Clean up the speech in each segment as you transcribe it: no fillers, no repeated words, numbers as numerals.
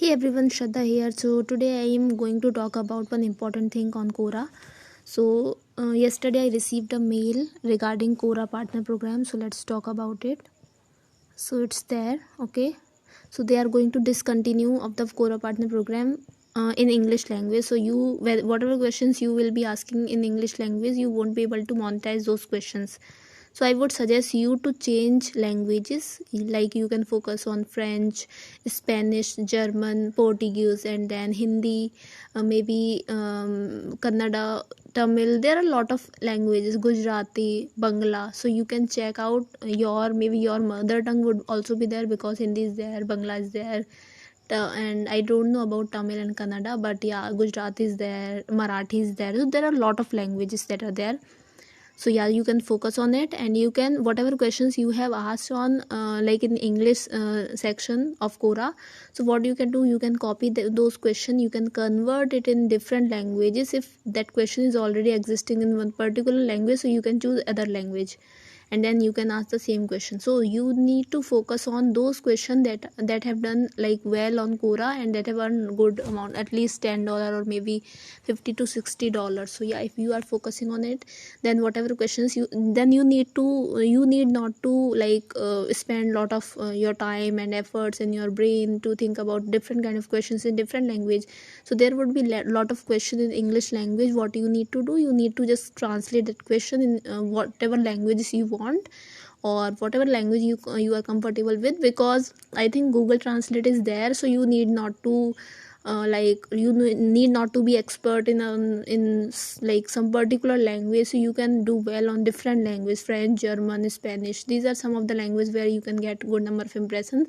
Hey everyone, Shraddha here. So today I am going to talk about one important thing on Quora. So yesterday I received a mail regarding Quora Partner Program. So let's talk about it. So it's there, okay. So they are going to discontinue of the Quora Partner Program in English language. So whatever questions you will be asking in English language, you won't be able to monetize those questions. So I would suggest you to change languages, like you can focus on French, Spanish, German, Portuguese, and then Hindi, maybe Kannada, Tamil. There are a lot of languages, Gujarati, Bangla. So you can check out maybe your mother tongue would also be there, because Hindi is there, Bangla is there, and I don't know about Tamil and Kannada, but yeah, Gujarati is there, Marathi is there. So there are a lot of languages that are there. So yeah, you can focus on it, and you can, whatever questions you have asked on like in English section of Quora, so what you can do, you can copy those questions, you can convert it in different languages. If that question is already existing in one particular language, so you can choose other language, and then you can ask the same question. So you need to focus on those questions that have done like well on Quora, and that have earned good amount, at least $10 or maybe $50 to $60. So yeah, if you are focusing on it, then whatever questions you need not to like spend lot of your time and efforts in your brain to think about different kind of questions in different language. So there would be lot of question in English language. What you need to do, you need to just translate that question in whatever languages you want, or whatever language you are comfortable with, because I think Google Translate is there. So you need not to need not to be expert in like some particular language. So you can do well on different language, French, German, Spanish. These are some of the languages where you can get good number of impressions.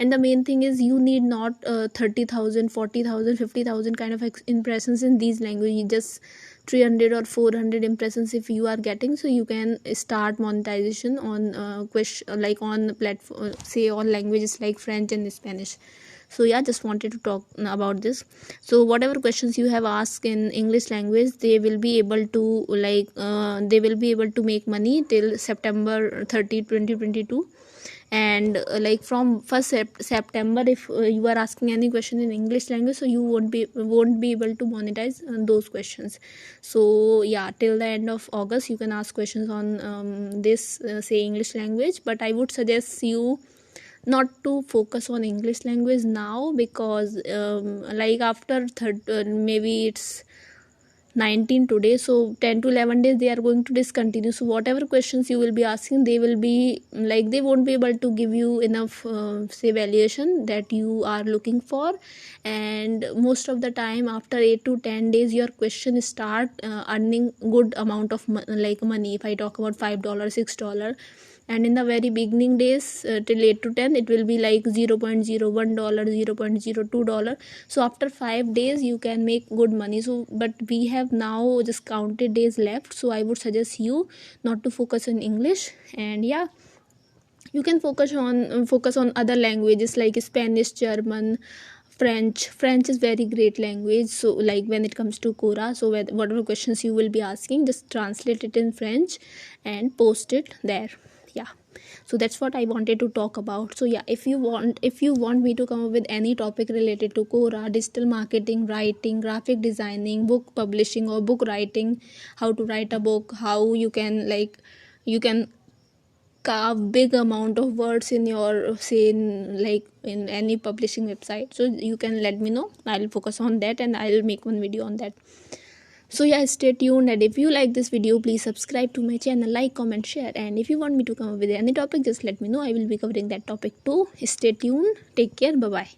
And the main thing is, you need not 30,000, 40,000, 50,000 kind of impressions in these languages. Just 300 or 400 impressions if you are getting, so you can start monetization on like on platform, say on languages like French and Spanish. So yeah, just wanted to talk about this. So whatever questions you have asked in English language, they will be able to they will be able to make money till September 30, 2022. And like from 1st September, if you are asking any question in English language, so you won't be able to monetize those questions. So yeah, till the end of August you can ask questions on this say English language. But I would suggest you not to focus on English language now, because like after maybe it's 19 today, so 10 to 11 days they are going to discontinue. So whatever questions you will be asking, they will be like, they won't be able to give you enough say valuation that you are looking for. And most of the time after 8 to 10 days your question start earning good amount of money. If I talk about $5, $6, and in the very beginning days till 8 to 10, it will be like $0.01, $0.02. So after 5 days you can make good money. So but we have now just counted days left, so I would suggest you not to focus on English. And yeah, you can focus on other languages like Spanish, German, French is very great language. So like when it comes to Quora, so whatever questions you will be asking, just translate it in French and post it there. Yeah, so that's what I wanted to talk about. So yeah, if you want me to come up with any topic related to Quora, digital marketing, writing, graphic designing, book publishing or book writing, how to write a book, how you can carve big amount of words in your say in any publishing website, so you can let me know. I'll focus on that and I'll make one video on that. So yeah, stay tuned, and if you like this video, please subscribe to my channel, like, comment, share. And if you want me to come up with any topic, just let me know. I will be covering that topic too. Stay tuned, take care, bye bye.